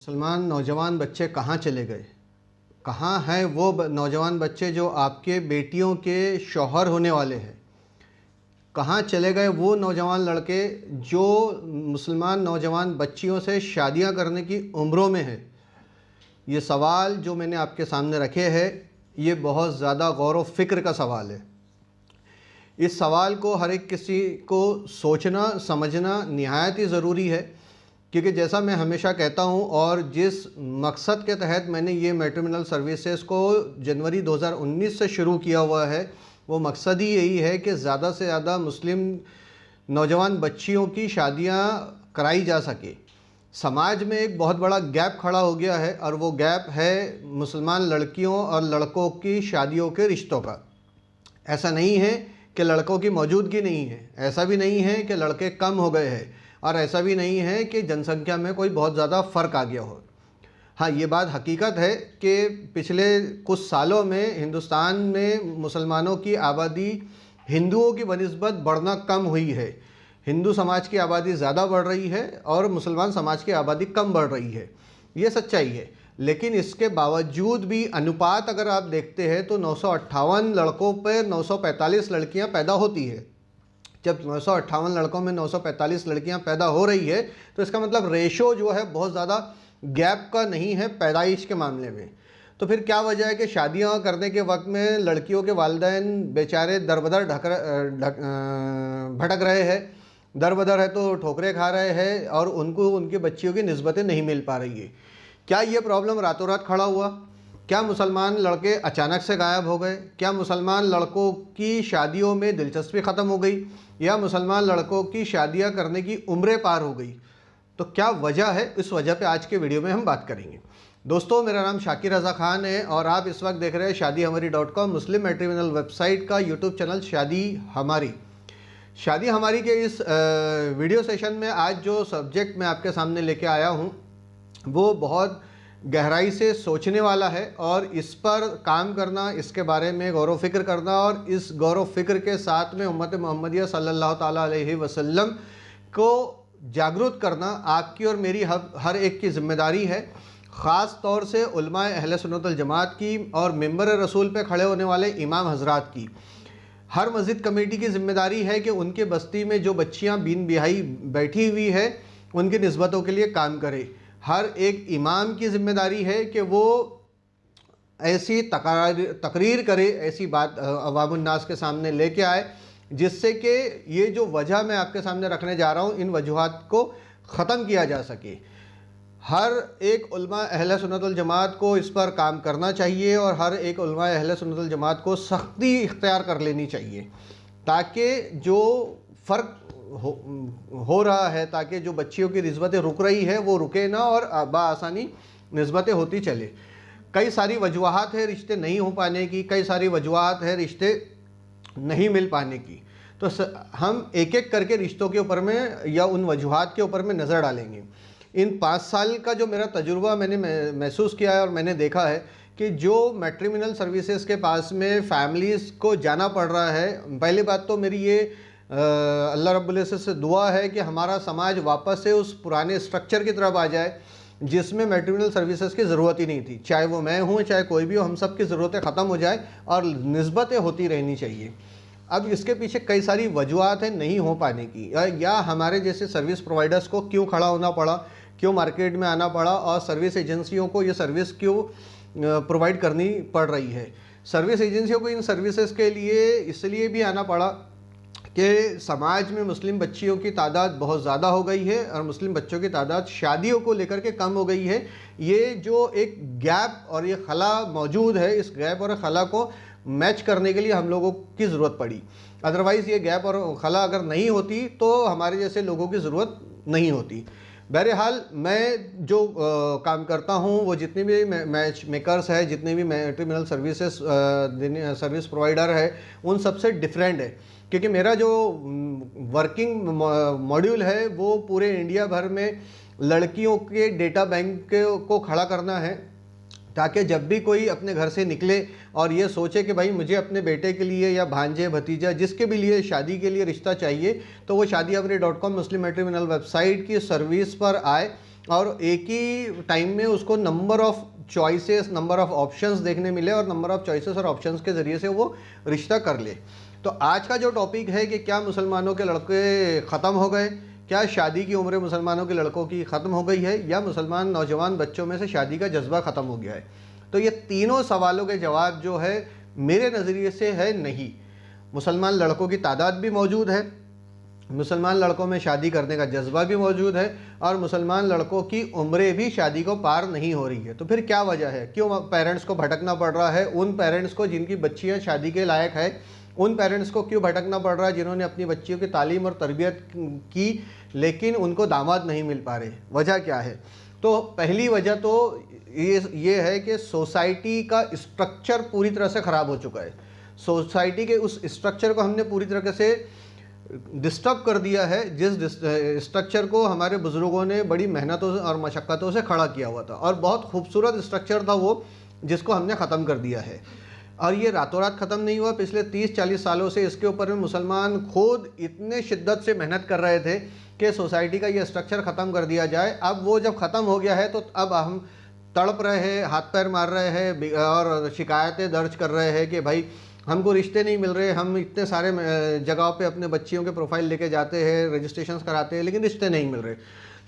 मुसलमान नौजवान बच्चे कहाँ चले गए? कहाँ हैं वो नौजवान बच्चे जो आपके बेटियों के शौहर होने वाले हैं? कहाँ चले गए वो नौजवान लड़के जो मुसलमान नौजवान बच्चियों से शादियां करने की उम्रों में हैं? ये सवाल जो मैंने आपके सामने रखे हैं, ये बहुत ज़्यादा गौर व फिक्र का सवाल है। इस सवाल को हर एक किसी को सोचना समझना निहायत ही ज़रूरी है, क्योंकि जैसा मैं हमेशा कहता हूं और जिस मकसद के तहत मैंने ये मैट्रिमोनियल सर्विसेज को जनवरी 2019 से शुरू किया हुआ है, वो मकसद ही यही है कि ज़्यादा से ज़्यादा मुस्लिम नौजवान बच्चियों की शादियां कराई जा सके। समाज में एक बहुत बड़ा गैप खड़ा हो गया है और वो गैप है मुसलमान लड़कियों और लड़कों की शादियों के रिश्तों का। ऐसा नहीं है कि लड़कों की मौजूदगी नहीं है, ऐसा भी नहीं है कि लड़के कम हो गए हैं, और ऐसा भी नहीं है कि जनसंख्या में कोई बहुत ज़्यादा फ़र्क आ गया हो। हाँ, ये बात हकीकत है कि पिछले कुछ सालों में हिंदुस्तान में मुसलमानों की आबादी हिंदुओं की बनिस्बत बढ़ना कम हुई है। हिंदू समाज की आबादी ज़्यादा बढ़ रही है और मुसलमान समाज की आबादी कम बढ़ रही है, ये सच्चाई है। लेकिन इसके बावजूद भी अनुपात अगर आप देखते हैं तो 958 लड़कों पर 945 लड़कियां पैदा होती है। जब 958 लड़कों में 945 लड़कियां पैदा हो रही है तो इसका मतलब रेशो जो है बहुत ज़्यादा गैप का नहीं है पैदाइश के मामले में। तो फिर क्या वजह है कि शादियां करने के वक्त में लड़कियों के वालिदैन बेचारे दर-बदर भटक रहे हैं, दर-बदर है तो ठोकरें खा रहे हैं और उनको उनकी बच्चियों की निस्बतें नहीं मिल पा रही है। क्या ये प्रॉब्लम रातों रात खड़ा हुआ? क्या मुसलमान लड़के अचानक से गायब हो गए? क्या मुसलमान लड़कों की शादियों में दिलचस्पी ख़त्म हो गई? या मुसलमान लड़कों की शादियां करने की उम्रें पार हो गई? तो क्या वजह है, इस वजह पे आज के वीडियो में हम बात करेंगे। दोस्तों, मेरा नाम शाकिर रज़ा खान है और आप इस वक्त देख रहे हैं shaadihamari.com, मुस्लिम मैट्रिमोनियल वेबसाइट का यूट्यूब चैनल शादी हमारी। शादी हमारी के इस वीडियो सेशन में आज जो सब्जेक्ट मैं आपके सामने लेके आया हूँ वो बहुत गहराई से सोचने वाला है और इस पर काम करना, इसके बारे में गौर व फिक्र करना और इस गौर व फिक्र के साथ में उम्मत मोहम्मदिया सल्लल्लाहु ताला अलैहि वसल्लम को जागरूक करना आपकी और मेरी हर एक की ज़िम्मेदारी है। ख़ास तौर से उलमाए अहले सुन्नत वल जमात की और मिंबर रसूल पे खड़े होने वाले इमाम हजरात की। हर मस्जिद कमेटी की ज़िम्मेदारी है कि उनके बस्ती में जो बच्चियाँ बिन बिहाई बैठी हुई है उनकी निस्बतों के लिए काम करे। हर एक इमाम की ज़िम्मेदारी है कि वो ऐसी तकरीर करे, ऐसी बात अवामुन्नास के सामने लेके आए जिससे कि ये जो वजह मैं आपके सामने रखने जा रहा हूँ, इन वजूहात को ख़त्म किया जा सके। हर एक उलमा अहले सुन्नत वल जमात को इस पर काम करना चाहिए और हर एक उलमा अहले सुन्नत वल जमात को सख्ती इख्तियार कर लेनी चाहिए ताकि जो फ़र्क हो रहा है, ताकि जो बच्चियों की निस्बतें रुक रही है वो रुके ना और बआसानी निस्बतें होती चले। कई सारी वजूहात है रिश्ते नहीं हो पाने की, कई सारी वजूहात है रिश्ते नहीं मिल पाने की। तो हम एक एक करके रिश्तों के ऊपर में या उन वजूहात के ऊपर में नज़र डालेंगे। इन 5 साल का जो मेरा तजुर्बा मैंने महसूस किया है और मैंने देखा है कि जो मैट्रिमोनियल सर्विसेज के पास में फैमिलीज़ को जाना पड़ रहा है, पहली बात तो मेरी ये अल्लाह रब्बुल इज़्ज़त से दुआ है कि हमारा समाज वापस से उस पुराने स्ट्रक्चर की तरफ आ जाए जिसमें मैट्रिमोनियल सर्विसेज की ज़रूरत ही नहीं थी। चाहे वो मैं हूँ चाहे कोई भी हो, हम सब की ज़रूरतें ख़त्म हो जाए और निस्बतें होती रहनी चाहिए। अब इसके पीछे कई सारी वजूहात हैं नहीं हो पाने की, या हमारे जैसे सर्विस प्रोवाइडर्स को क्यों खड़ा होना पड़ा, क्यों मार्केट में आना पड़ा और सर्विस एजेंसियों को ये सर्विस क्यों प्रोवाइड करनी पड़ रही है। सर्विस एजेंसियों को इन सर्विसेज के लिए इसलिए भी आना पड़ा कि समाज में मुस्लिम बच्चियों की तादाद बहुत ज़्यादा हो गई है और मुस्लिम बच्चों की तादाद शादियों को लेकर के कम हो गई है। ये जो एक गैप और ये खला मौजूद है, इस गैप और खला को मैच करने के लिए हम लोगों की ज़रूरत पड़ी। अदरवाइज़ ये गैप और खला अगर नहीं होती तो हमारे जैसे लोगों की ज़रूरत नहीं होती। बहरहाल मैं जो काम करता हूँ वो जितने भी मैच मेकर्स है, जितने भी मैट्रिमोनियल सर्विसेज सर्विस प्रोवाइडर है, उन सबसे डिफरेंट है क्योंकि मेरा जो वर्किंग मॉड्यूल है वो पूरे इंडिया भर में लड़कियों के डेटा बैंक को खड़ा करना है ताकि जब भी कोई अपने घर से निकले और ये सोचे कि भाई मुझे अपने बेटे के लिए या भांजे भतीजा जिसके भी लिए शादी के लिए रिश्ता चाहिए, तो वो shaadihamari.com मुस्लिम मैट्रिमोनियल वेबसाइट की सर्विस पर आए और एक ही टाइम में उसको number of choices, number of options देखने मिले और नंबर ऑफ चॉइसेस और ऑप्शंस के ज़रिए से वो रिश्ता कर ले। तो आज का जो टॉपिक है कि क्या मुसलमानों के लड़के ख़त्म हो गए, क्या शादी की उम्र मुसलमानों के लड़कों की ख़त्म हो गई है, या मुसलमान नौजवान बच्चों में से शादी का जज्बा ख़त्म हो गया है। तो ये तीनों सवालों के जवाब जो है मेरे नज़रिए से है नहीं। मुसलमान लड़कों की तादाद भी मौजूद है, मुसलमान लड़कों में शादी करने का जज्बा भी मौजूद है, और मुसलमान लड़कों की उम्रें भी शादी को पार नहीं हो रही है। तो फिर क्या वजह है, क्यों पेरेंट्स को भटकना पड़ रहा है? उन पेरेंट्स को जिनकी बच्चियां शादी के लायक है, उन पेरेंट्स को क्यों भटकना पड़ रहा है जिन्होंने अपनी बच्चियों की तालीम और तरबियत की लेकिन उनको दामाद नहीं मिल पा रहे? वजह क्या है? तो पहली वजह तो ये है कि सोसाइटी का स्ट्रक्चर पूरी तरह से ख़राब हो चुका है। सोसाइटी के उस स्ट्रक्चर को हमने पूरी तरह से डिस्टर्ब कर दिया है, जिस स्ट्रक्चर को हमारे बुज़ुर्गों ने बड़ी मेहनतों और मशक्क़तों से खड़ा किया हुआ था, और बहुत खूबसूरत स्ट्रक्चर था वो, जिसको हमने ख़त्म कर दिया है। और ये रातों रात ख़त्म नहीं हुआ, पिछले 30-40 सालों से इसके ऊपर में मुसलमान खुद इतने शिद्दत से मेहनत कर रहे थे कि सोसाइटी का ये स्ट्रक्चर ख़त्म कर दिया जाए। अब वो जब ख़त्म हो गया है तो अब हम तड़प रहे हैं, हाथ पैर मार रहे हैं और शिकायतें दर्ज कर रहे हैं कि भाई हमको रिश्ते नहीं मिल रहे। हम इतने सारे जगहों पे अपने बच्चियों के प्रोफाइल लेके जाते हैं, रजिस्ट्रेशंस कराते हैं, लेकिन रिश्ते नहीं मिल रहे।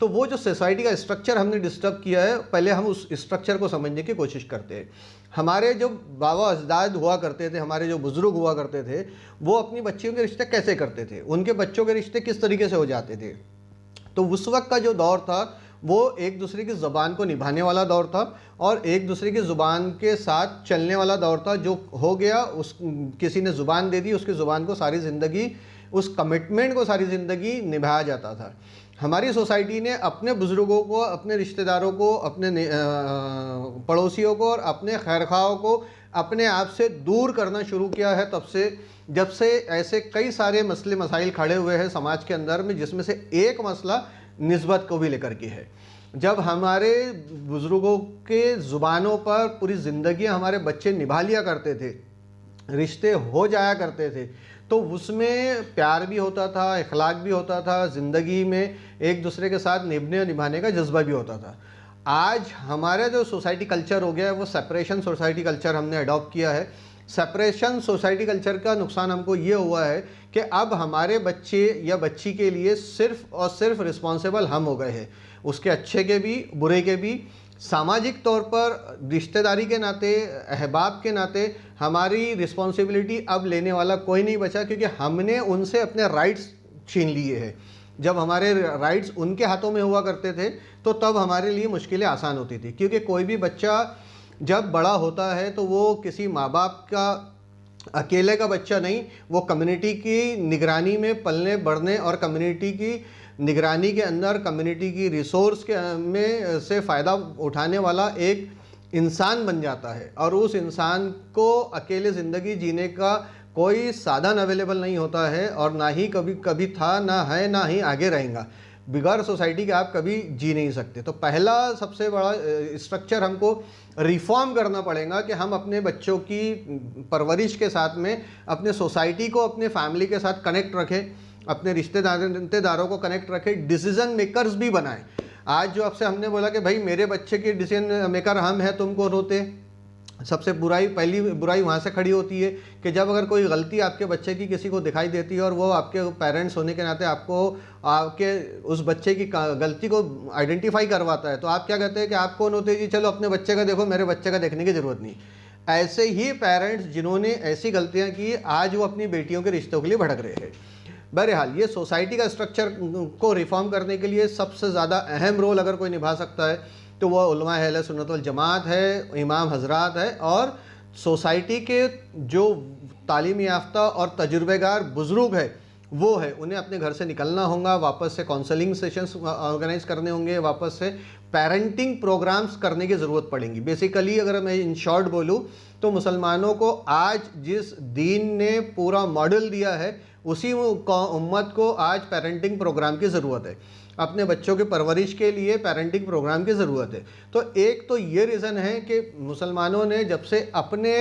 तो वो जो सोसाइटी का स्ट्रक्चर हमने डिस्टर्ब किया है, पहले हम उस स्ट्रक्चर को समझने की कोशिश करते हैं। हमारे जो बाबा अजदाद हुआ करते थे, हमारे जो बुज़ुर्ग हुआ करते थे, वो अपनी बच्चियों के रिश्ते कैसे करते थे, उनके बच्चों के रिश्ते किस तरीके से हो जाते थे। तो उस वक्त का जो दौर था वो एक दूसरे की ज़ुबान को निभाने वाला दौर था और एक दूसरे की ज़ुबान के साथ चलने वाला दौर था। जो हो गया, उस किसी ने ज़ुबान दे दी, उसकी ज़ुबान को सारी ज़िंदगी, उस कमिटमेंट को सारी ज़िंदगी निभाया जाता था। हमारी सोसाइटी ने अपने बुज़ुर्गों को, अपने रिश्तेदारों को, अपने पड़ोसियों को और अपने खैरखाओं को अपने आप से दूर करना शुरू किया है तब से, जब से ऐसे कई सारे मसले मसाइल खड़े हुए हैं समाज के अंदर में, जिसमें से एक मसला निस्बत को भी लेकर के है। जब हमारे बुज़ुर्गों के ज़ुबानों पर पूरी ज़िंदगी हमारे बच्चे निभा लिया करते थे, रिश्ते हो जाया करते थे, तो उसमें प्यार भी होता था, इखलाक भी होता था, ज़िंदगी में एक दूसरे के साथ निभाने और निभाने का जज्बा भी होता था। आज हमारा जो सोसाइटी कल्चर हो गया है वो सेपरेशन सोसाइटी कल्चर हमने अडॉप्ट किया है। सेपरेशन सोसाइटी कल्चर का नुकसान हमको ये हुआ है कि अब हमारे बच्चे या बच्ची के लिए सिर्फ़ और सिर्फ रिस्पॉन्सिबल हम हो गए हैं, उसके अच्छे के भी बुरे के भी। सामाजिक तौर पर रिश्तेदारी के नाते, अहबाब के नाते हमारी रिस्पॉन्सिबिलिटी अब लेने वाला कोई नहीं बचा, क्योंकि हमने उनसे अपने राइट्स छीन लिए हैं। जब हमारे राइट्स उनके हाथों में हुआ करते थे तो तब हमारे लिए मुश्किलें आसान होती थी, क्योंकि कोई भी बच्चा जब बड़ा होता है तो वो किसी माँ बाप का अकेले का बच्चा नहीं, वो कम्युनिटी की निगरानी में पलने बढ़ने और कम्युनिटी की निगरानी के अंदर कम्युनिटी की रिसोर्स के में से फ़ायदा उठाने वाला एक इंसान बन जाता है। और उस इंसान को अकेले ज़िंदगी जीने का कोई साधन अवेलेबल नहीं होता है, और ना ही कभी कभी था, ना है, ना ही आगे रहेगा। बिगैर सोसाइटी के आप कभी जी नहीं सकते। तो पहला सबसे बड़ा स्ट्रक्चर हमको रिफॉर्म करना पड़ेगा कि हम अपने बच्चों की परवरिश के साथ में अपने सोसाइटी को अपने फैमिली के साथ कनेक्ट रखें, अपने रिश्तेदारों को कनेक्ट रखें, डिसीजन मेकर्स भी बनाएं। आज जो आपसे हमने बोला कि भाई मेरे बच्चे के डिसीजन मेकर हम हैं, तुम कौन होते? सबसे पहली बुराई वहाँ से खड़ी होती है कि जब अगर कोई गलती आपके बच्चे की किसी को दिखाई देती है और वो आपके पेरेंट्स होने के नाते आपको आपके उस बच्चे की गलती को आइडेंटिफाई करवाता है, तो आप क्या कहते हैं कि आप कौन होते हैं जी, चलो अपने बच्चे का देखो, मेरे बच्चे का देखने की ज़रूरत नहीं। ऐसे ही पेरेंट्स जिन्होंने ऐसी गलतियाँ की, आज वो अपनी बेटियों के रिश्तों के लिए भटक रहे हैं। बहरहाल ये सोसाइटी का स्ट्रक्चर को रिफॉर्म करने के लिए सबसे ज़्यादा अहम रोल अगर कोई निभा सकता है तो वह उलमा अहले सुन्नत वल जमात है, इमाम हजरात है, और सोसाइटी के जो तालीमी याफ्ता और तजुर्बेगार बुज़ुर्ग है वो है। उन्हें अपने घर से निकलना होगा, वापस से काउंसलिंग सेशंस ऑर्गेनाइज करने होंगे, वापस से पेरेंटिंग प्रोग्राम्स करने की ज़रूरत पड़ेगी। बेसिकली अगर मैं इन शॉर्ट बोलूँ तो मुसलमानों को आज जिस दीन ने पूरा मॉडल दिया है उसी उम्मत को आज पेरेंटिंग प्रोग्राम की ज़रूरत है। अपने बच्चों के परवरिश के लिए पेरेंटिंग प्रोग्राम की ज़रूरत है। तो एक तो ये रीज़न है कि मुसलमानों ने जब से अपने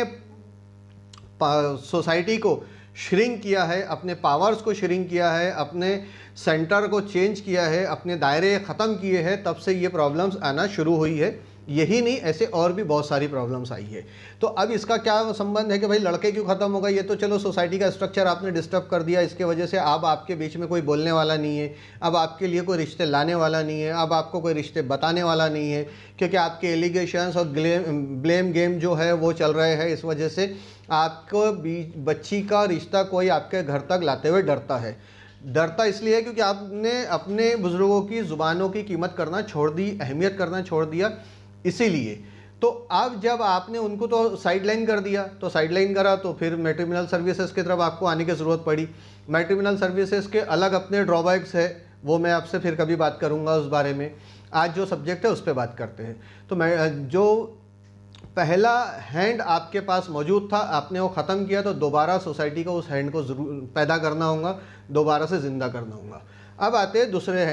सोसाइटी को श्रिंक किया है, अपने पावर्स को श्रिंक किया है, अपने सेंटर को चेंज किया है, अपने दायरे ख़त्म किए हैं, तब से ये प्रॉब्लम्स आना शुरू हुई है। यही नहीं, ऐसे और भी बहुत सारी प्रॉब्लम्स आई है। तो अब इसका क्या संबंध है कि भाई लड़के क्यों ख़त्म होगा? ये तो चलो सोसाइटी का स्ट्रक्चर आपने डिस्टर्ब कर दिया, इसके वजह से अब आपके बीच में कोई बोलने वाला नहीं है, अब आपके लिए कोई रिश्ते लाने वाला नहीं है, अब आपको कोई रिश्ते बताने वाला नहीं है, क्योंकि आपके एलिगेशंस और ब्लेम गेम जो है वो चल रहे हैं। इस वजह से आपको बच्ची का रिश्ता कोई आपके घर तक लाते हुए डरता इसलिए क्योंकि आपने अपने बुज़ुर्गों की ज़ुबानों की कीमत करना छोड़ दी, अहमियत करना छोड़ दिया। इसीलिए तो अब जब आपने उनको तो साइडलाइन कर दिया, तो साइडलाइन करा तो फिर मैट्रिमोनियल सर्विसेज की तरफ आपको आने की ज़रूरत पड़ी। मैट्रिमोनियल सर्विसेज के अलग अपने ड्रॉबैक्स है, वो मैं आपसे फिर कभी बात करूँगा उस बारे में। आज जो सब्जेक्ट है उस पर बात करते हैं। तो मैं जो पहला हैंड आपके पास मौजूद था, आपने वो ख़त्म किया, तो दोबारा सोसाइटी को उस हैंड को ज़रूर पैदा करना होगा, दोबारा से ज़िंदा करना होगा। अब आते हैं दूसरे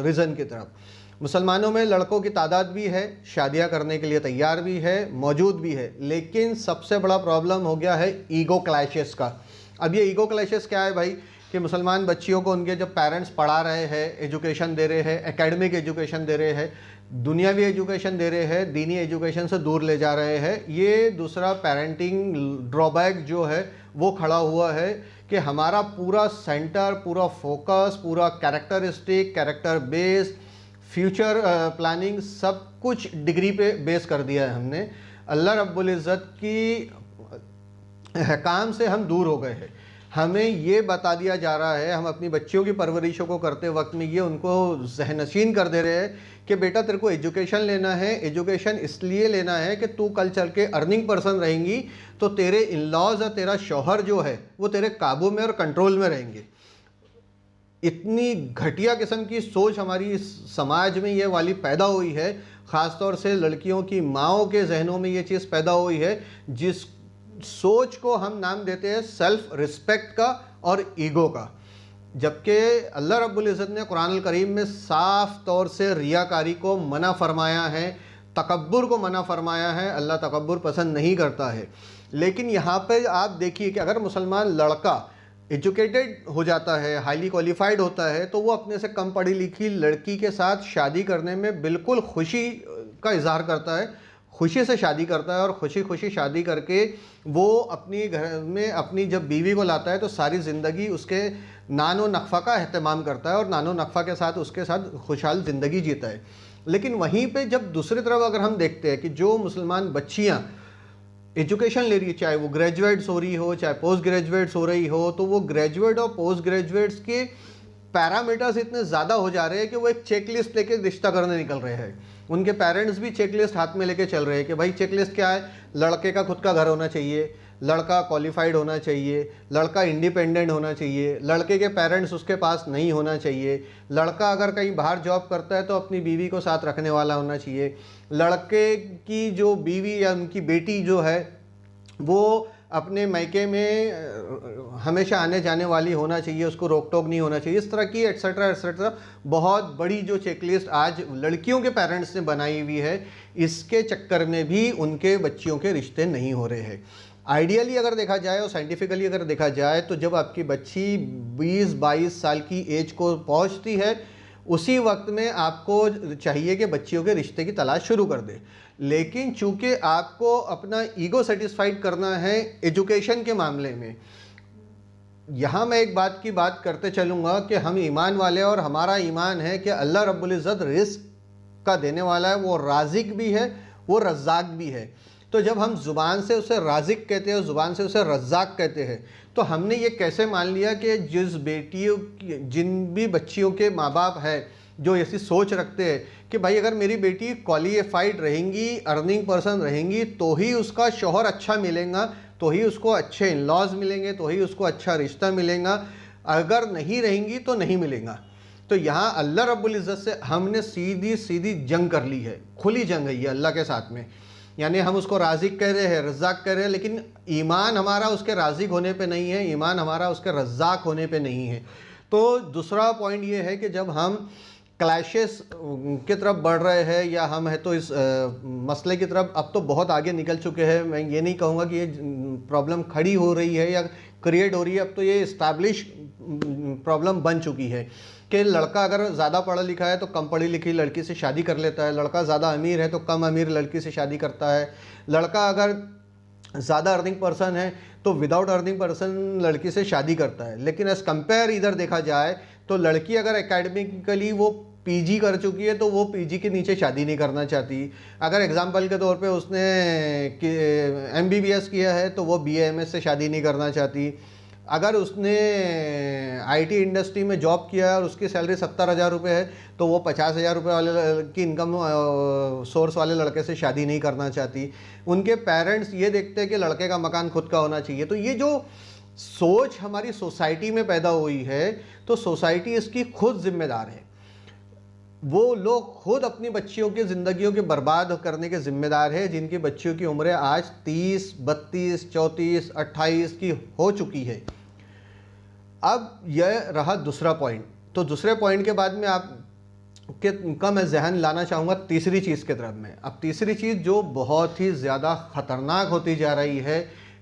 रीज़न की तरफ। मुसलमानों में लड़कों की तादाद भी है, शादियां करने के लिए तैयार भी है, मौजूद भी है, लेकिन सबसे बड़ा प्रॉब्लम हो गया है ईगो क्लैशेस का। अब ये ईगो क्लैशेस क्या है भाई कि मुसलमान बच्चियों को उनके जब पेरेंट्स पढ़ा रहे हैं, एजुकेशन दे रहे हैं, एकेडमिक एजुकेशन दे रहे हैं, दुनियावी एजुकेशन दे रहे हैं, दीनी एजुकेशन से दूर ले जा रहे हैं, ये दूसरा पेरेंटिंग ड्रॉबैक जो है वो खड़ा हुआ है कि हमारा पूरा सेंटर, पूरा फोकस, पूरा characteristic, character base, future planning सब कुछ डिग्री पे बेस कर दिया है हमने। अल्लाह रब्बुल इज़्ज़त की अहकाम से हम दूर हो गए हैं। हमें ये बता दिया जा रहा है, हम अपनी बच्चियों की परवरिशों को करते वक्त में ये उनको ज़हनशीन कर दे रहे हैं कि बेटा तेरे को एजुकेशन लेना है, एजुकेशन इसलिए लेना है कि तू कल चल के अर्निंग पर्सन रहेंगी तो तेरे इन लॉज और तेरा शौहर जो है वो तेरे काबू में और कंट्रोल में रहेंगे। इतनी घटिया किस्म की सोच हमारी इस समाज में ये वाली पैदा हुई है, ख़ास तौर से लड़कियों की माओं के जहनों में ये चीज़ पैदा हुई है, जिस सोच को हम नाम देते हैं सेल्फ रिस्पेक्ट का और ईगो का। जबकि अल्लाह रब्बुल इज़्ज़त ने कुरान करीम में साफ़ तौर से रियाकारी को मना फरमाया है, तकब्बुर को मना फरमाया है। अल्लाह तकब्बुर पसंद नहीं करता है। लेकिन यहाँ पे आप देखिए कि अगर मुसलमान लड़का एजुकेटेड हो जाता है, हाईली क्वालिफाइड होता है, तो वो अपने से कम पढ़ी लिखी लड़की के साथ शादी करने में बिल्कुल खुशी का इजहार करता है, खुशी से शादी करता है और खुशी खुशी शादी करके वो अपनी घर में अपनी जब बीवी को लाता है तो सारी ज़िंदगी उसके नानो नफ़ा का अहतमाम करता है और नानो नफ़ा के साथ उसके साथ खुशहाल ज़िंदगी जीता है। लेकिन वहीं पे जब दूसरी तरफ अगर हम देखते हैं कि जो मुसलमान बच्चियाँ एजुकेशन ले रही है, चाहे वो ग्रेजुएट्स हो रही हो, चाहे पोस्ट ग्रेजुएट्स हो रही हो, तो वो ग्रेजुएट और पोस्ट ग्रेजुएट्स के पैरामीटर्स इतने ज़्यादा हो जा रहे हैं कि वो एक चेक लिस्ट लेके रिश्ता करने निकल रहे हैं। उनके पेरेंट्स भी चेक लिस्ट हाथ में लेके चल रहे हैं कि भाई चेक लिस्ट क्या है, लड़के का खुद का घर होना चाहिए, लड़का क्वालिफाइड होना चाहिए, लड़का इंडिपेंडेंट होना चाहिए, लड़के के पेरेंट्स उसके पास नहीं होना चाहिए, लड़का अगर कहीं बाहर जॉब करता है तो अपनी बीवी को साथ रखने वाला होना चाहिए, लड़के की जो बीवी या उनकी बेटी जो है वो अपने मायके में हमेशा आने जाने वाली होना चाहिए, उसको रोक टोक नहीं होना चाहिए। इस तरह की एट्सेट्रा एट्सेट्रा बहुत बड़ी जो चेकलिस्ट आज लड़कियों के पेरेंट्स ने बनाई हुई है, इसके चक्कर में भी उनके बच्चियों के रिश्ते नहीं हो रहे हैं। आइडियली अगर देखा जाए और साइंटिफिकली अगर देखा जाए तो जब आपकी बच्ची 20-22 साल की एज को पहुंचती है उसी वक्त में आपको चाहिए कि बच्चियों के रिश्ते की तलाश शुरू कर दे। लेकिन चूंकि आपको अपना ईगो सेटिस्फाइड करना है एजुकेशन के मामले में, यहाँ मैं एक बात की बात करते चलूँगा कि हम ईमान वाले और हमारा ईमान है कि अल्लाह रब्बुल इज़्ज़त रिज़्क़ का देने वाला है, वो राज़िक भी है, वो रज़्ज़ाक़ भी है। तो जब हम ज़ुबान से उसे राज़िक कहते हैं और ज़ुबान से उसे रज़्ज़ाक़ कहते हैं, तो हमने ये कैसे मान लिया कि जिन भी बच्चियों के माँ बाप हैं जो ऐसी सोच रखते हैं कि भाई अगर मेरी बेटी क्वालिफाइड रहेंगी, अर्निंग पर्सन रहेंगी, तो ही उसका शौहर अच्छा मिलेगा, तो ही उसको अच्छे इन लॉज मिलेंगे, तो ही उसको अच्छा रिश्ता मिलेगा, अगर नहीं रहेंगी तो नहीं मिलेगा। तो यहाँ अल्लाह रब्बुल इज़्ज़त से हमने सीधी सीधी जंग कर ली है, खुली जंग है ये अल्लाह के साथ में। यानी हम उसको राज़िक कह रहे हैं, रज़्ज़ाक़ कह रहे हैं, लेकिन ईमान हमारा उसके राज़िक होने पे नहीं है, ईमान हमारा उसके रज़्ज़ाक़ होने पे नहीं है। तो दूसरा पॉइंट ये है कि जब हम क्लैशेस की तरफ बढ़ रहे हैं या हम है तो इस मसले की तरफ अब तो बहुत आगे निकल चुके हैं। मैं ये नहीं कहूँगा कि ये प्रॉब्लम खड़ी हो रही है या क्रिएट हो रही है, अब तो ये इस्टेब्लिश प्रॉब्लम बन चुकी है कि लड़का अगर ज़्यादा पढ़ा लिखा है तो कम पढ़ी लिखी लड़की से शादी कर लेता है, लड़का ज़्यादा अमीर है तो कम अमीर लड़की से शादी करता है, लड़का अगर ज़्यादा अर्निंग पर्सन है तो विदाउट अर्निंग पर्सन लड़की से शादी करता है। लेकिन एज कंपेयर इधर देखा जाए तो लड़की अगर एकेडमिकली वो पीजी कर चुकी है तो वो पीजी के नीचे शादी नहीं करना चाहती। अगर एग्जांपल के तौर पे उसने एमबीबीएस किया है तो वो बीएएमएस से शादी नहीं करना चाहती। अगर उसने आईटी इंडस्ट्री में जॉब किया है और उसकी सैलरी 70,000 रुपये है तो वो 50,000 रुपये वाले की इनकम सोर्स वाले लड़के से शादी नहीं करना चाहती। उनके पेरेंट्स ये देखते हैं कि लड़के का मकान खुद का होना चाहिए। तो ये जो सोच हमारी सोसाइटी में पैदा हुई है तो सोसाइटी इसकी खुद जिम्मेदार है। वो लोग खुद अपनी बच्चियों की ज़िंदगियों के बर्बाद करने के ज़िम्मेदार है जिनकी बच्चियों की उम्रें आज 30, 32, 34, 28 की हो चुकी है। अब यह रहा दूसरा पॉइंट। तो दूसरे पॉइंट के बाद में आप का मैं जहन लाना चाहूँगा तीसरी चीज़ की तरफ में। अब तीसरी चीज़ जो बहुत ही ज़्यादा ख़तरनाक होती जा रही है,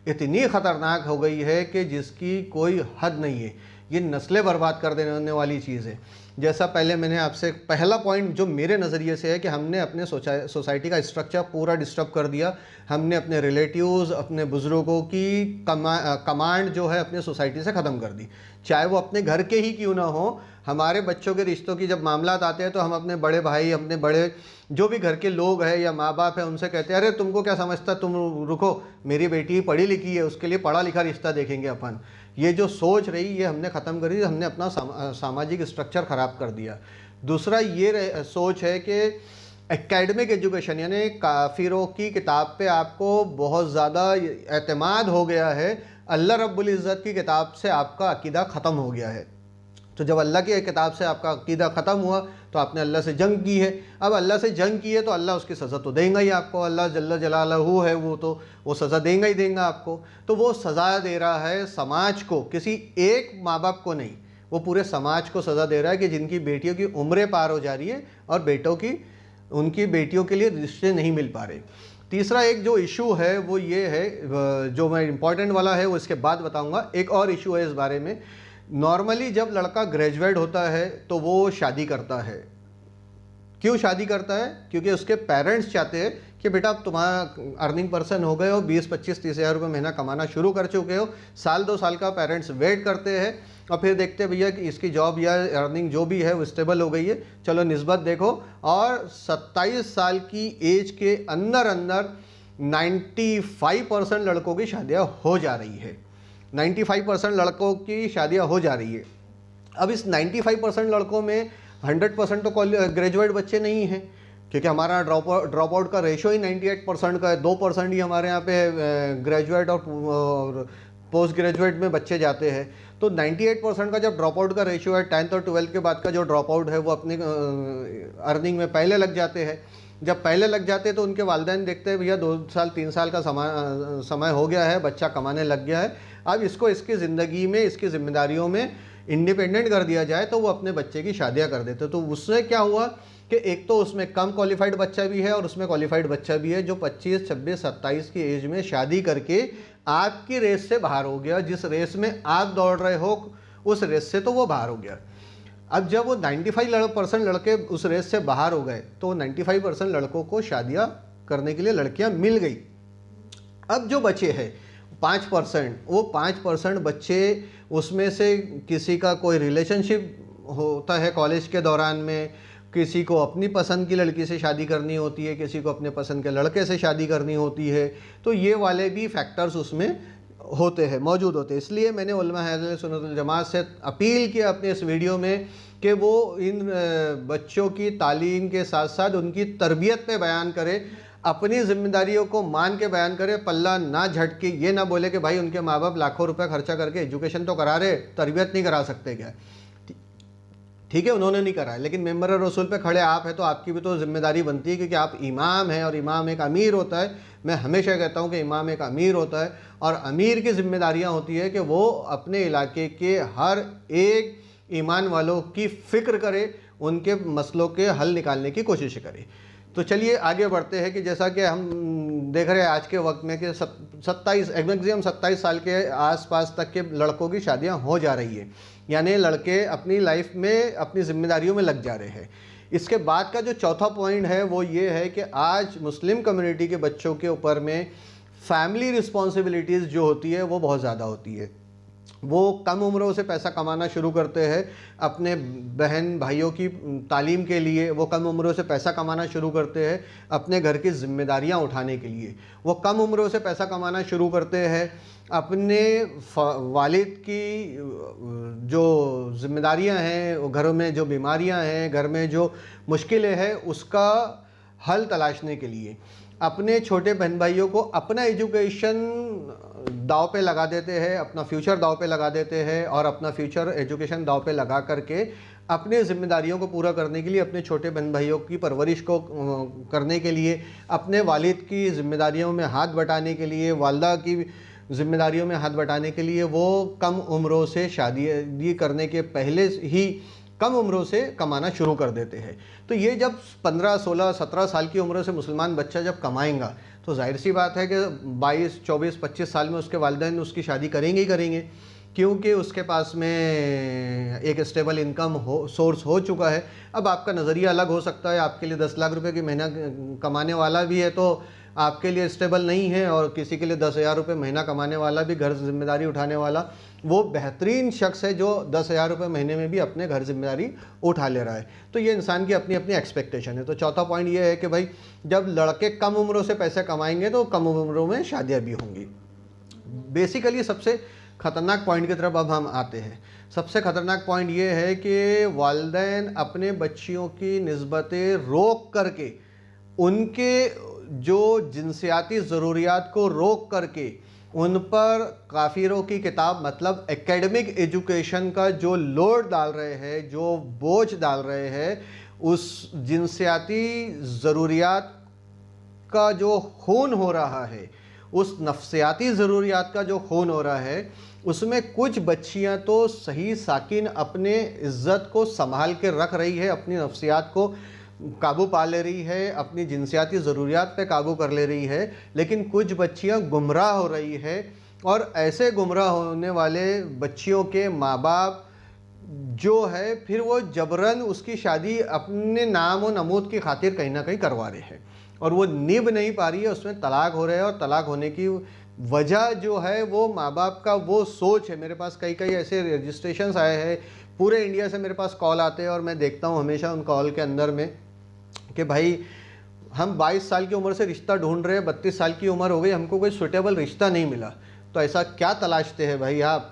इतनी ख़तरनाक हो गई है कि जिसकी कोई हद नहीं है, ये नस्लें बर्बाद कर देने वाली चीज़ है। जैसा पहले मैंने आपसे पहला पॉइंट जो मेरे नज़रिए से है कि हमने अपने सोसाइटी का स्ट्रक्चर पूरा डिस्टर्ब कर दिया। हमने अपने रिलेटिव्स, अपने बुज़ुर्गों की कमांड जो है अपने सोसाइटी से ख़त्म कर दी, चाहे वो अपने घर के ही क्यों ना हो। हमारे बच्चों के रिश्तों की जब मामलात आते हैं तो हम अपने बड़े भाई, अपने बड़े जो भी घर के लोग हैं या माँ बाप हैं उनसे कहते हैं अरे तुमको क्या समझता, तुम रुको, मेरी बेटी पढ़ी लिखी है, उसके लिए पढ़ा लिखा रिश्ता देखेंगे अपन। ये जो सोच रही ये हमने ख़त्म कर दी, हमने अपना सामाजिक स्ट्रक्चर ख़राब कर दिया। दूसरा ये सोच है कि एकेडमिक एजुकेशन यानी काफिरों की किताब पे आपको बहुत ज़्यादा एतमाद हो गया है, अल्लाह रब्बुल इज़्ज़त की किताब से आपका अकीदा ख़त्म हो गया है। तो जब अल्लाह की किताब से आपका अकीदा ख़त्म हुआ तो आपने अल्लाह से जंग की है। अब अल्लाह से जंग की है तो अल्लाह उसकी सज़ा तो देगा ही आपको, अल्लाह जल्ल जलालहू है वो सज़ा देगा ही देगा आपको। तो वो सज़ा दे रहा है समाज को, किसी एक माँ बाप को नहीं, वो पूरे समाज को सज़ा दे रहा है कि जिनकी बेटियों की उम्रें पार हो जा रही है और उनकी बेटियों के लिए रिश्ते नहीं मिल पा रहे। तीसरा एक जो इशू है वो ये है, जो मैं इम्पॉर्टेंट वाला है वो इसके बाद बताऊँगा। एक और इशू है इस बारे में। नॉर्मली जब लड़का ग्रेजुएट होता है तो वो शादी करता है। क्यों शादी करता है? क्योंकि उसके पेरेंट्स चाहते हैं कि बेटा अब तुम्हारा अर्निंग पर्सन हो गए हो, 20, 25, 30 हज़ार रुपये महीना कमाना शुरू कर चुके हो, साल 2 साल का पेरेंट्स वेट करते हैं और फिर देखते हैं भैया कि इसकी जॉब या अर्निंग जो भी है वो स्टेबल हो गई है, चलो निस्बत देखो। और 27 साल की एज के अंदर 95% लड़कों की शादियाँ हो जा रही है। 95% लड़कों की शादियां हो जा रही है। अब इस 95% लड़कों में 100% तो ग्रेजुएट बच्चे नहीं हैं, क्योंकि हमारा ड्रॉप आउट का रेशो ही 98% का है। 2% ही हमारे यहाँ पे ग्रेजुएट और पोस्ट ग्रेजुएट में बच्चे जाते हैं। तो 98% का जब ड्रॉप आउट का रेशो है, 10th और 12th के बाद का जो ड्रॉप आउट है वो अपनी अर्निंग में पहले लग जाते हैं। जब पहले लग जाते हैं तो उनके वालिदैन देखते हैं भैया 2 साल 3 साल का समय हो गया है, बच्चा कमाने लग गया है, अब इसको इसकी ज़िंदगी में, इसकी जिम्मेदारियों में इंडिपेंडेंट कर दिया जाए, तो वो अपने बच्चे की शादियां कर देते। तो उससे क्या हुआ कि एक तो उसमें कम क्वालिफाइड बच्चा भी है और उसमें क्वालिफाइड बच्चा भी है जो 25, 26, 27 की एज में शादी करके आपकी रेस से बाहर हो गया। जिस रेस में आप दौड़ रहे हो उस रेस से तो वो बाहर हो गया। अब जब वो 95% लड़के उस रेस से बाहर हो गए तो 95% लड़कों को शादियां करने के लिए लड़कियां मिल गई। अब जो बचे हैं 5%, वो 5% बच्चे, उसमें से किसी का कोई रिलेशनशिप होता है कॉलेज के दौरान में, किसी को अपनी पसंद की लड़की से शादी करनी होती है, किसी को अपने पसंद के लड़के से शादी करनी होती है। तो ये वाले भी फैक्टर्स उसमें होते हैं, मौजूद होते हैं। इसलिए मैंने उलमा अहले सुन्नत वल जमात से अपील किया अपने इस वीडियो में कि वो इन बच्चों की तालीम के साथ साथ उनकी तरबियत पे बयान करे, अपनी जिम्मेदारियों को मान के बयान करे, पल्ला ना झटके। ये ना बोले कि भाई उनके माँ बाप लाखों रुपए खर्चा करके एजुकेशन तो करा रहे, तरबियत नहीं करा सकते क्या? ठीक है, उन्होंने नहीं करा है, लेकिन मेंबर रसूल पे खड़े आप हैं तो आपकी भी तो जिम्मेदारी बनती है, क्योंकि आप इमाम हैं और इमाम एक अमीर होता है। मैं हमेशा कहता हूँ कि इमाम एक अमीर होता है और अमीर की जिम्मेदारियाँ होती है कि वो अपने इलाके के हर एक ईमान वालों की फ़िक्र करे, उनके मसलों के हल निकालने की कोशिश करे। तो चलिए आगे बढ़ते हैं कि जैसा कि हम देख रहे हैं आज के वक्त में कि 27 मैक्सिमम 27 साल के आसपास तक के लड़कों की शादियां हो जा रही है, यानी लड़के अपनी लाइफ में अपनी जिम्मेदारियों में लग जा रहे हैं। इसके बाद का जो चौथा पॉइंट है वो ये है कि आज मुस्लिम कम्युनिटी के बच्चों के ऊपर में फैमिली रिस्पॉन्सिबिलिटीज़ जो होती है वो बहुत ज़्यादा होती है। वो कम उम्रों से पैसा कमाना शुरू करते हैं अपने बहन भाइयों की तालीम के लिए, वो कम उम्रों से पैसा कमाना शुरू करते हैं अपने घर की जिम्मेदारियां उठाने के लिए, वो कम उम्रों से पैसा कमाना शुरू करते हैं अपने वालिद की जो जिम्मेदारियां हैं, घरों में जो बीमारियां हैं, घर में जो मुश्किलें हैं उसका हल तलाशने के लिए, अपने छोटे बहन भाइयों को अपना एजुकेशन दाव पे लगा देते हैं, अपना फ्यूचर दाव पे लगा देते हैं और अपना फ्यूचर एजुकेशन दाव पे लगा करके अपने ज़िम्मेदारियों को पूरा करने के लिए, अपने छोटे बहन भाइयों की परवरिश को करने के लिए, अपने वालिद की ज़िम्मेदारियों में हाथ बटाने के लिए, वालदा की ज़िम्मेदारियों में हाथ बटाने के लिए वो कम उम्रों से शादी करने के पहले ही कम उम्रों से कमाना शुरू कर देते हैं। तो ये जब 15, 16, 17 साल की उम्र से मुसलमान बच्चा जब कमाएगा तो जाहिर सी बात है कि 22, 24, 25 साल में उसके वालिदैन उसकी शादी करेंगे ही करेंगे, क्योंकि उसके पास में एक स्टेबल इनकम सोर्स हो चुका है। अब आपका नज़रिया अलग हो सकता है, आपके लिए 10 लाख रुपए की महीना कमाने वाला भी है तो आपके लिए स्टेबल नहीं है, और किसी के लिए 10,000 रुपये महीना कमाने वाला भी, घर जिम्मेदारी उठाने वाला, वो बेहतरीन शख्स है जो 10,000 रुपये महीने में भी अपने घर जिम्मेदारी उठा ले रहा है। तो ये इंसान की अपनी अपनी एक्सपेक्टेशन है। तो चौथा पॉइंट ये है कि भाई जब लड़के कम उम्रों से पैसे कमाएंगे तो कम उम्रों में शादियाँ भी होंगी। बेसिकली सबसे ख़तरनाक पॉइंट की तरफ अब हम आते हैं। सबसे ख़तरनाक पॉइंट ये है कि वालिदैन अपने बच्चियों की निस्बतें रोक करके, उनके जो जिनसियाती ज़रूरियात को रोक करके उन पर काफिरों की किताब मतलब एकेडमिक एजुकेशन का जो लोड डाल रहे हैं, जो बोझ डाल रहे हैं, उस जिनसियाती ज़रूरियात का जो खून हो रहा है, उस नफ्सियाती ज़रूरियात का जो खून हो रहा है, उसमें कुछ बच्चियां तो सही साकिन अपने इज़्ज़त को संभाल के रख रही है, अपनी नफ्सियात को काबू पा ले रही है, अपनी जिनसियाती ज़रूरियात पे काबू कर ले रही है, लेकिन कुछ बच्चियां गुमराह हो रही है। और ऐसे गुमराह होने वाले बच्चियों के माँ बाप जो है फिर वो जबरन उसकी शादी अपने नाम और नमूद की खातिर कहीं ना कहीं करवा रहे हैं, और वो निभ नहीं पा रही है, उसमें तलाक हो रहे हैं। और तलाक होने की वजह जो है वो माँ बाप का वो सोच है। मेरे पास कई ऐसे रजिस्ट्रेशंस आए हैं, पूरे इंडिया से मेरे पास कॉल आते हैं और मैं देखता हूँ हमेशा उन कॉल के अंदर में कि भाई हम 22 साल की उम्र से रिश्ता ढूंढ रहे हैं, 32 साल की उम्र हो गई, हमको कोई सुटेबल रिश्ता नहीं मिला। तो ऐसा क्या तलाशते हैं भाई आप?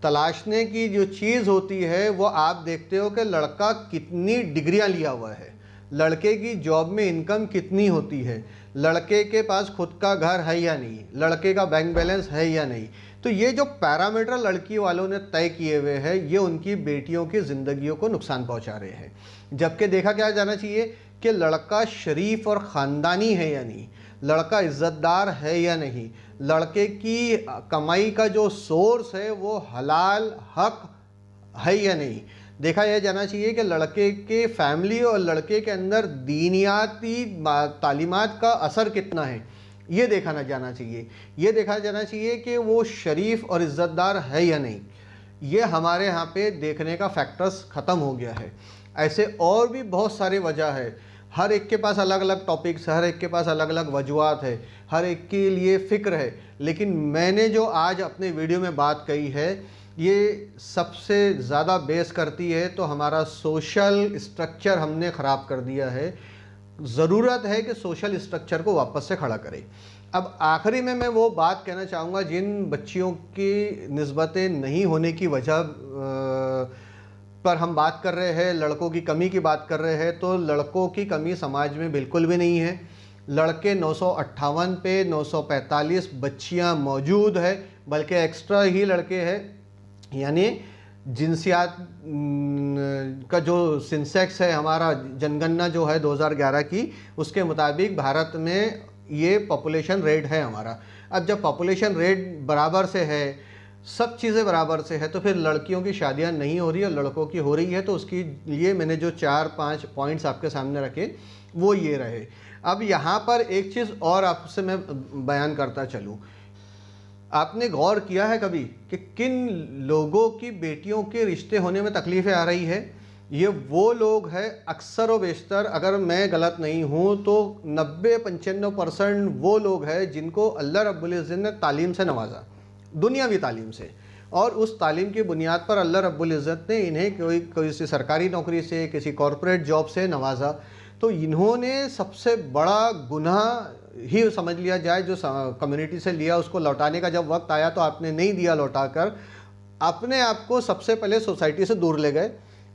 तलाशने की जो चीज़ होती है वो आप देखते हो कि लड़का कितनी डिग्रियां लिया हुआ है, लड़के की जॉब में इनकम कितनी होती है, लड़के के पास खुद का घर है या नहीं, लड़के का बैंक बैलेंस है या नहीं। तो ये जो पैरामीटर लड़की वालों ने तय किए हुए हैं, ये उनकी बेटियों की ज़िंदगियों को नुकसान पहुंचा रहे हैं। जबकि देखा क्या जाना चाहिए कि लड़का शरीफ और ख़ानदानी है या नहीं, लड़का इज़्ज़तदार है या नहीं, लड़के की कमाई का जो सोर्स है वो हलाल हक है या नहीं। देखा यह जाना चाहिए कि लड़के के फैमिली और लड़के के अंदर दीनियाती तालीमात का असर कितना है, ये देखा ना जाना चाहिए। ये देखा जाना चाहिए कि वो शरीफ और इज़्ज़तदार है या नहीं। ये हमारे यहाँ पे देखने का फैक्टर्स ख़त्म हो गया है। ऐसे और भी बहुत सारे वजह है, हर एक के पास अलग अलग टॉपिक्स, हर एक के पास अलग अलग वजूहात है, हर एक के लिए फ़िक्र है। लेकिन मैंने जो आज अपने वीडियो में बात कही है ये सबसे ज़्यादा बेस करती है तो हमारा सोशल स्ट्रक्चर हमने ख़राब कर दिया है। ज़रूरत है कि सोशल स्ट्रक्चर को वापस से खड़ा करें। अब आखिरी में मैं वो बात कहना चाहूँगा जिन बच्चियों की निस्बतें नहीं होने की वजह पर हम बात कर रहे हैं, लड़कों की कमी की बात कर रहे हैं, तो लड़कों की कमी समाज में बिल्कुल भी नहीं है। लड़के 958 पे 945 बच्चियां मौजूद है, बल्कि एक्स्ट्रा ही लड़के हैं। यानी जिनसियात का जो सेंसेक्स है, हमारा जनगणना जो है 2011 की, उसके मुताबिक भारत में ये पॉपुलेशन रेट है हमारा। अब जब पॉपुलेशन रेट बराबर से है, सब चीज़ें बराबर से है, तो फिर लड़कियों की शादियां नहीं हो रही और लड़कों की हो रही है। तो उसकी लिए मैंने जो 4-5 पॉइंट्स आपके सामने रखे वो ये रहे। अब यहाँ पर एक चीज़ और आपसे मैं बयान करता चलूँ, आपने गौर किया है कभी कि किन लोगों की बेटियों के रिश्ते होने में तकलीफ़ें आ रही है? ये वो लोग हैं अक्सर व बेशतर, अगर मैं गलत नहीं हूँ तो 90-95% वो लोग हैं जिनको अल्लाह रब्बुल इज़्ज़त ने तालीम से नवाजा, दुनियावी तालीम से, और उस तालीम की बुनियाद पर अल्लाह रब्बुल इज़्ज़त ने इन्हें किसी सरकारी नौकरी से, किसी कॉरपोरेट जॉब से नवाजा। तो इन्होंने सबसे बड़ा गुनाह ही समझ लिया जाए जो कम्युनिटी से लिया, उसको लौटाने का जब वक्त आया तो आपने नहीं दिया लौटा कर, अपने आप को सबसे पहले सोसाइटी से दूर ले गए।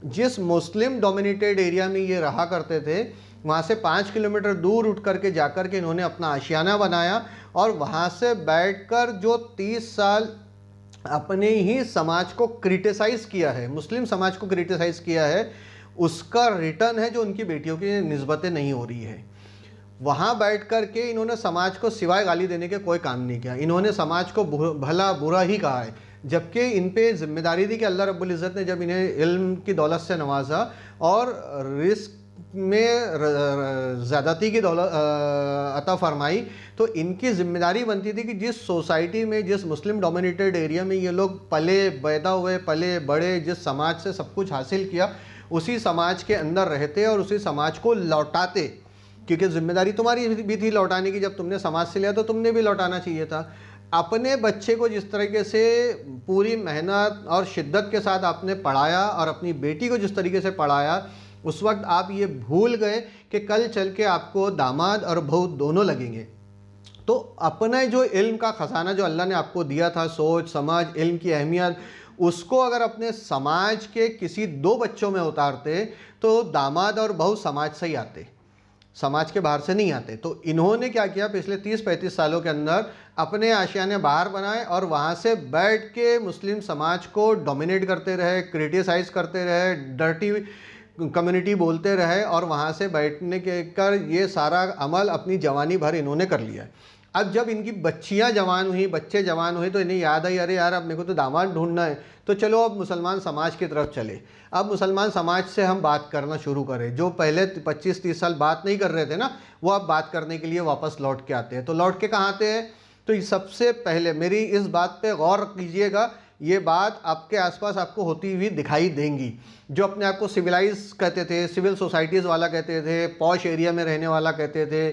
जिस मुस्लिम डोमिनेटेड एरिया में ये रहा करते थे, वहाँ से 5 किलोमीटर दूर उठ करके जाकर के इन्होंने अपना आशियाना बनाया, और वहाँ से बैठकर जो 30 साल अपने ही समाज को क्रिटिसाइज़ किया है, मुस्लिम समाज को क्रिटिसाइज़ किया है, उसका रिटर्न है जो उनकी बेटियों की निस्बतें नहीं हो रही है। वहाँ बैठ कर के इन्होंने समाज को सिवाय गाली देने के कोई काम नहीं किया, इन्होंने समाज को भला बुरा ही कहा है, जबकि इन पे जिम्मेदारी थी कि अल्लाह रब्बुल इज़्ज़त ने जब इन्हें इल्म की दौलत से नवाजा और रिस्क में ज़्यादती की दौलत अता फरमाई, तो इनकी जिम्मेदारी बनती थी कि जिस सोसाइटी में, जिस मुस्लिम डोमिनेटेड एरिया में ये लोग पले पैदा हुए, पले बड़े, जिस समाज से सब कुछ हासिल किया, उसी समाज के अंदर रहते और उसी समाज को लौटाते, क्योंकि जिम्मेदारी तुम्हारी भी थी लौटाने की। जब तुमने समाज से लिया तो तुमने भी लौटाना चाहिए था। अपने बच्चे को जिस तरीके से पूरी मेहनत और शिद्दत के साथ आपने पढ़ाया और अपनी बेटी को जिस तरीके से पढ़ाया, उस वक्त आप ये भूल गए कि कल चल के आपको दामाद और बहू दोनों लगेंगे। तो अपने जो इल्म का ख़जाना जो अल्लाह ने आपको दिया था, सोच समझ, इल्म की अहमियत, उसको अगर अपने समाज के किसी 2 बच्चों में उतारते तो दामाद और बहू समाज से ही आते, समाज के बाहर से नहीं आते। तो इन्होंने क्या किया, पिछले 30-35 सालों के अंदर अपने आशियाने बाहर बनाए और वहाँ से बैठ के मुस्लिम समाज को डोमिनेट करते रहे, क्रिटिसाइज़ करते रहे, डर्टी कम्युनिटी बोलते रहे, और वहाँ से बैठने के कर ये सारा अमल अपनी जवानी भर इन्होंने कर लिया। अब जब इनकी बच्चियाँ जवान हुई, बच्चे जवान हुए, तो इन्हें याद आई, अरे यार अब मेरे को तो दामाद ढूंढना है, तो चलो अब मुसलमान समाज की तरफ चले। अब मुसलमान समाज से हम बात करना शुरू करें। जो पहले 25-30 साल बात नहीं कर रहे थे ना, वो अब बात करने के लिए वापस लौट के आते हैं। तो लौट के कहाँ आते हैं? तो सबसे पहले मेरी इस बात पे गौर कीजिएगा, ये बात आपके आसपास आपको होती हुई दिखाई देंगी। जो अपने आप को सिविलाइज कहते थे, सिविल सोसाइटीज़ वाला कहते थे, पॉश एरिया में रहने वाला कहते थे,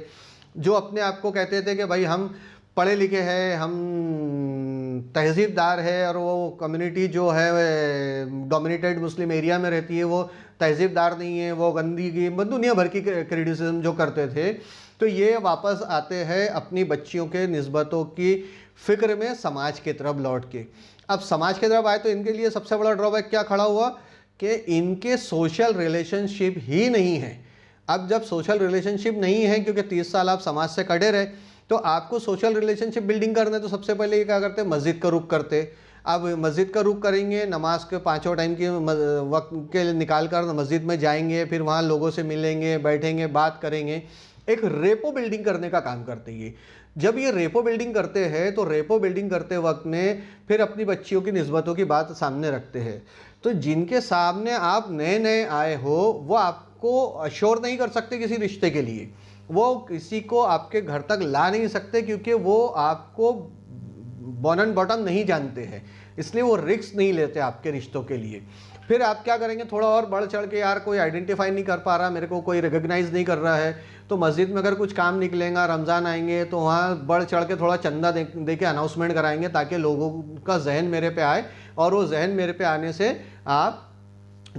जो अपने आप को कहते थे कि भाई हम पढ़े लिखे हैं, हम तहजीबदार है, और वो कम्युनिटी जो है डोमिनेटेड मुस्लिम एरिया में रहती है वो तहजीबदार नहीं है, वो गंदगी, दुनिया भर की क्रिटिसिज्म जो करते थे, तो ये वापस आते हैं अपनी बच्चियों के निस्बतों की फ़िक्र में समाज की तरफ लौट के। अब समाज की तरफ आए तो इनके लिए सबसे बड़ा ड्रॉबैक क्या खड़ा हुआ कि इनके सोशल रिलेशनशिप ही नहीं है। अब जब सोशल रिलेशनशिप नहीं है, क्योंकि 30 साल आप समाज से कटे रहे, तो आपको सोशल रिलेशनशिप बिल्डिंग करना है, तो सबसे पहले ये क्या करते, मस्जिद का रुख करते। अब मस्जिद का रुख करेंगे, नमाज के 5 टाइम के वक्त के निकाल कर मस्जिद में जाएंगे, फिर वहाँ लोगों से मिलेंगे, बैठेंगे, बात करेंगे, एक रेपो बिल्डिंग करने का काम करते हैं। जब ये रेपो बिल्डिंग करते हैं तो रेपो बिल्डिंग करते वक्त में फिर अपनी बच्चियों की निस्बतों की बात सामने रखते हैं। तो जिनके सामने आप नए नए आए हो, वो आपको अश्योर नहीं कर सकते किसी रिश्ते के लिए, वो किसी को आपके घर तक ला नहीं सकते, क्योंकि वो आपको बॉन एंड बॉटम नहीं जानते हैं, इसलिए वो रिस्क नहीं लेते आपके रिश्तों के लिए। फिर आप क्या करेंगे, थोड़ा और बढ़ चढ़ के, यार कोई आइडेंटिफाई नहीं कर पा रहा, मेरे को कोई रिकग्नाइज़ नहीं कर रहा है, तो मस्जिद में अगर कुछ काम निकलेगा, रमज़ान आएंगे, तो वहाँ बढ़ चढ़ के थोड़ा चंदा दे के अनाउंसमेंट कराएंगे, ताकि लोगों का जहन मेरे पे आए, और वो जहन मेरे पे आने से आप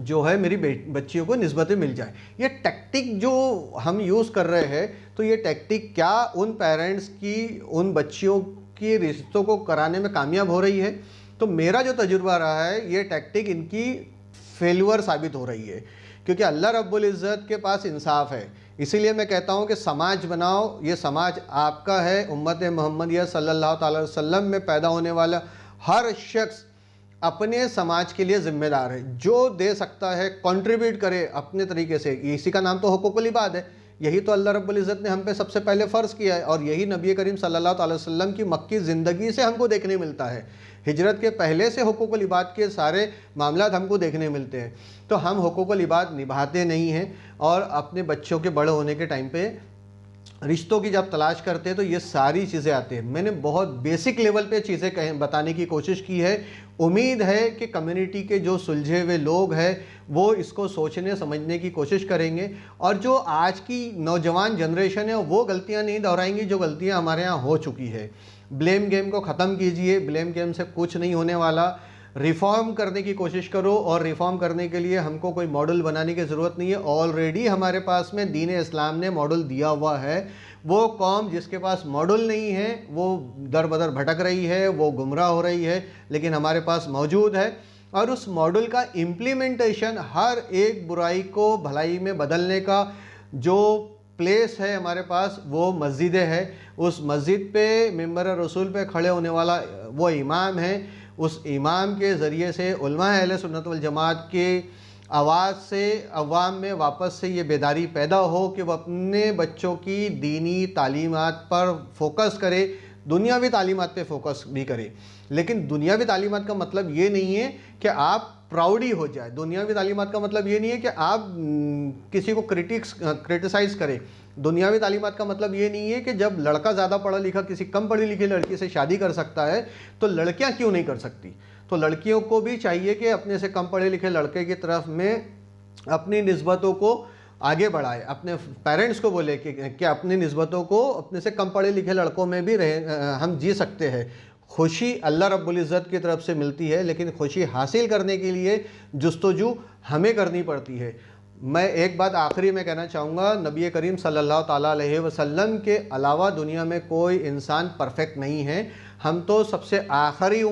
जो है मेरी बच्चियों को निस्बतें मिल जाए। ये टैक्टिक जो हम यूज़ कर रहे हैं, तो ये टैक्टिक क्या उन पेरेंट्स की, उन बच्चियों की रिश्तों को कराने में कामयाब हो रही है? तो मेरा जो तजुर्बा रहा है, ये टैक्टिक इनकी फेल्यूर साबित हो रही है, क्योंकि अल्लाह रब्बुल इज़्ज़त के पास इंसाफ है। इसीलिए मैं कहता हूँ कि समाज बनाओ, ये समाज आपका है। उम्मत मोहम्मदिया सल्लल्लाहु अलैहि वसल्लम में पैदा होने वाला हर शख्स अपने समाज के लिए ज़िम्मेदार है, जो दे सकता है कंट्रीब्यूट करे अपने तरीके से। इसी का नाम तो हुकूकुल इबाद है, यही तो अल्लाह रब्बुल इज़्ज़त ने हम पे सबसे पहले फ़र्ज़ किया है, और यही नबी करीम सल्लल्लाहु अलैहि वसल्लम की मक्की ज़िंदगी से हमको देखने मिलता है। हिजरत के पहले से हुकूकुल इबाद के सारे मामलात हमको देखने मिलते हैं, तो हम हुकूकुल इबाद निभाते नहीं हैं, और अपने बच्चों के बड़े होने के टाइम पे रिश्तों की जब तलाश करते हैं तो ये सारी चीज़ें आती हैं। मैंने बहुत बेसिक लेवल पे चीज़ें बताने की कोशिश की है। उम्मीद है कि कम्युनिटी के जो सुलझे हुए लोग हैं वो इसको सोचने समझने की कोशिश करेंगे, और जो आज की नौजवान जनरेशन है वो गलतियां नहीं दोहराएंगी जो गलतियां हमारे यहाँ हो चुकी है। ब्लेम गेम को ख़त्म कीजिए, ब्लेम गेम से कुछ नहीं होने वाला। रिफॉर्म करने की कोशिश करो, और रिफॉर्म करने के लिए हमको कोई मॉडल बनाने की ज़रूरत नहीं है। ऑलरेडी हमारे पास में दीन इस्लाम ने मॉडल दिया हुआ है। वो कौम जिसके पास मॉडल नहीं है वो दर बदर भटक रही है, वो गुमराह हो रही है, लेकिन हमारे पास मौजूद है। और उस मॉडल का इम्प्लीमेंटेशन, हर एक बुराई को भलाई में बदलने का जो प्लेस है हमारे पास, वो मस्जिदें हैं। उस मस्जिद पे मिंबर रसूल पे खड़े होने वाला वो इमाम है। उस इमाम के ज़रिए से उलमा अहले सुन्नत वल जमात के आवाज़ से अवाम में वापस से ये बेदारी पैदा हो कि वो अपने बच्चों की दीनी तालीमात पर फोकस करे, दुनियावी तालीमात पे फोकस भी करे। लेकिन दुनियावी तालीमात का मतलब ये नहीं है कि आप प्राउडी हो जाए। दुनियावी तालीमात का मतलब ये नहीं है कि आप किसी को क्रिटिसाइज़ करें। दुनियावी तालीमात का मतलब ये नहीं है कि जब लड़का ज़्यादा पढ़ा लिखा किसी कम पढ़ी लिखी लड़की से शादी कर सकता है तो लड़कियां क्यों नहीं कर सकती। तो लड़कियों को भी चाहिए कि अपने से कम पढ़े लिखे लड़के की तरफ में अपनी निस्बतों को आगे बढ़ाए, अपने पेरेंट्स को बोले कि अपनी निस्बतों को अपने से कम पढ़े लिखे लड़कों में भी हम जी सकते हैं। खुशी अल्लाह रब्बुल इज़्ज़त की तरफ से मिलती है, लेकिन खुशी हासिल करने के लिए जुस्तजू हमें करनी पड़ती है। मैं एक बात आखिरी में कहना चाहूँगा, नबी करीम सल्लल्लाहु ताला अलैहि वसल्लम के अलावा दुनिया में कोई इंसान परफेक्ट नहीं है। हम तो सबसे आखिरी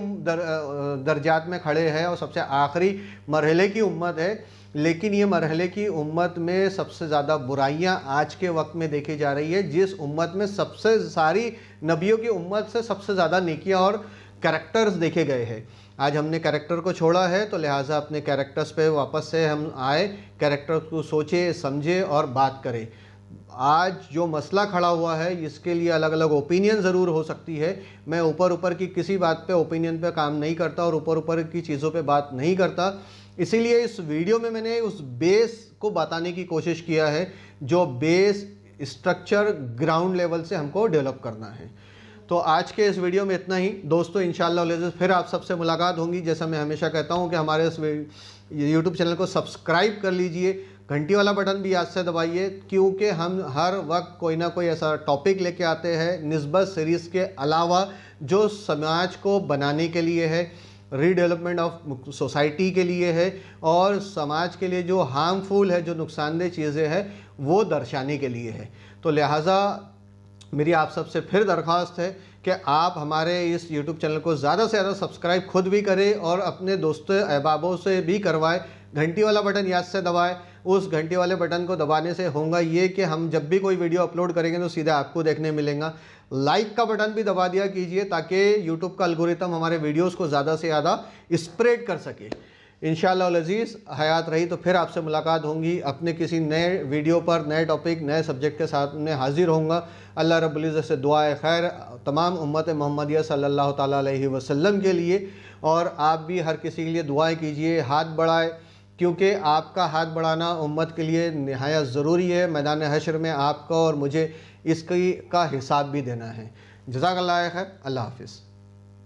दर्जात में खड़े हैं और सबसे आखिरी मरहले की उम्मत है, लेकिन ये मरहले की उम्मत में सबसे ज़्यादा बुराइयां आज के वक्त में देखी जा रही है। जिस उम्मत में सबसे सारी नबियों की उम्मत से सबसे ज़्यादा नेकियां और कैरेक्टर्स देखे गए हैं, आज हमने कैरेक्टर को छोड़ा है, तो लिहाजा अपने कैरेक्टर्स पे वापस से हम आए, कैरेक्टर को सोचे समझे और बात करें। आज जो मसला खड़ा हुआ है इसके लिए अलग अलग ओपिनियन ज़रूर हो सकती है। मैं ऊपर ऊपर की किसी बात पे ओपिनियन पे काम नहीं करता और ऊपर ऊपर की चीज़ों पे बात नहीं करता। इसीलिए इस वीडियो में मैंने उस बेस को बताने की कोशिश किया है जो बेस स्ट्रक्चर ग्राउंड लेवल से हमको डेवलप करना है। तो आज के इस वीडियो में इतना ही दोस्तों। इंशाअल्लाह फिर आप सबसे मुलाकात होंगी। जैसा मैं हमेशा कहता हूं कि हमारे इस यूट्यूब चैनल को सब्सक्राइब कर लीजिए, घंटी वाला बटन भी याद से दबाइए, क्योंकि हम हर वक्त कोई ना कोई ऐसा टॉपिक लेके आते हैं निस्बत सीरीज़ के अलावा जो समाज को बनाने के लिए है, रीडेवलपमेंट ऑफ सोसाइटी के लिए है, और समाज के लिए जो हार्मफुल है, जो नुकसानदेह चीज़ें हैं वो दर्शाने के लिए है। तो लिहाजा मेरी आप सबसे फिर दरख्वास्त है कि आप हमारे इस YouTube चैनल को ज़्यादा से ज़्यादा सब्सक्राइब खुद भी करें और अपने दोस्तों अहबाबों से भी करवाएं। घंटी वाला बटन याद से दबाएं। उस घंटी वाले बटन को दबाने से होगा ये कि हम जब भी कोई वीडियो अपलोड करेंगे तो सीधे आपको देखने मिलेगा। लाइक का बटन भी दबा दिया कीजिए ताकि यूट्यूब का एल्गोरिथम हमारे वीडियोज़ को ज़्यादा से ज़्यादा स्प्रेड कर सके। इंशाअल्लाह अज़ीज़ हयात रही तो फिर आपसे मुलाकात होंगी। अपने किसी नए वीडियो पर, नए टॉपिक, नए सब्जेक्ट के साथ में हाजिर होऊंगा। अल्लाह रब्बुल इज़्ज़त से दुआ खैर तमाम उम्मत मोहम्मदिया सल्लल्लाहु ताला अलैहि वसल्लम के लिए, और आप भी हर किसी के लिए दुआएं कीजिए, हाथ बढ़ाए, क्योंकि आपका हाथ बढ़ाना उम्मत के लिए निहायत ज़रूरी है। मैदान हश्र में आपका और मुझे इसका हिसाब भी देना है। जज़ाकल्लाह खैर। अल्लाह हाफ़िज़।